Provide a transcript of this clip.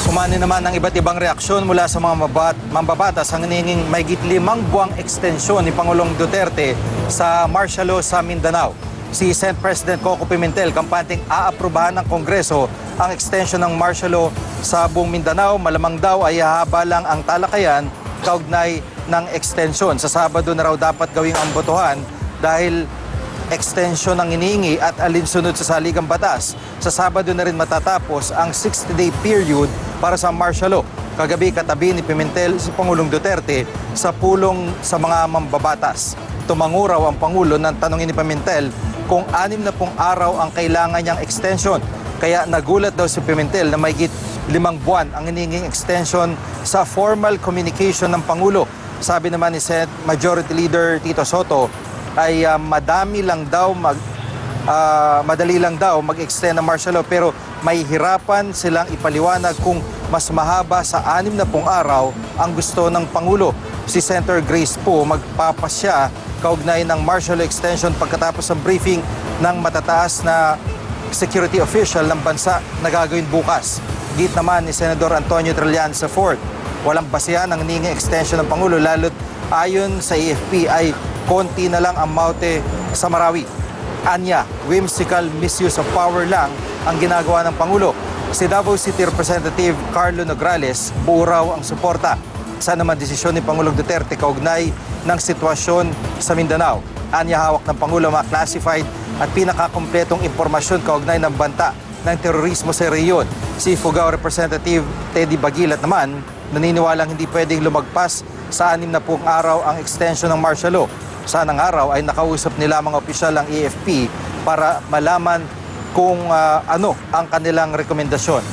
Umani naman ng iba't ibang reaksyon mula sa mga mambabatas ang hinihinging mahigit 5 buwang ekstensyon ni Pangulong Duterte sa martial law sa Mindanao. Si Senate President Coco Pimentel kampanteng aaprubahan ng Kongreso ang extension ng martial law sa buong Mindanao. Malamang daw ay hahaba lang ang talakayan kaugnay ng extension. Sa Sabado na raw dapat gawing ang botohan dahil extension ang hinihingi at alinsunod sa saligang batas. Sa Sabado na rin matatapos ang 60-day period para sa martial law. Kagabi katabi ni Pimentel si Pangulong Duterte sa pulong sa mga mambabatas. Tumanguraw ang Pangulo nang tanongin ni Pimentel kung 60 araw ang kailangan niyang extension. Kaya nagulat daw si Pimentel na mahigit 5 buwan ang hinihinging extension sa formal communication ng Pangulo. Sabi naman ni Senate Majority Leader Tito Soto ay madali lang daw mag-extend ng martial law pero may hirapan silang ipaliwanag kung mas mahaba sa 60 araw ang gusto ng Pangulo. Si Senator Grace Poe magpapasya kaugnay ng martial law extension pagkatapos ng briefing ng matataas na security official ng bansa na gagawin bukas. Git naman ni Senador Antonio Trillanes IV, walang basehan ang hinihinging extension ng Pangulo lalo't ayon sa AFP ay konti na lang ang maute sa Marawi. Anya, whimsical misuse of power lang ang ginagawa ng Pangulo. Si Davao City Representative Carlo Nograles, buo raw ang suporta sa naman desisyon ni Pangulong Duterte kaugnay ng sitwasyon sa Mindanao. Anya, hawak ng Pangulo mga classified at pinakakumpletong impormasyon kaugnay ng banta ng terorismo sa rehiyon. Si Ifugao Representative Teddy Bagilat naman, naniniwalang hindi pwedeng lumagpas sa 60 araw ang extension ng martial law. Sanang araw ay nakausap nila mga opisyal ng AFP para malaman kung ano ang kanilang rekomendasyon.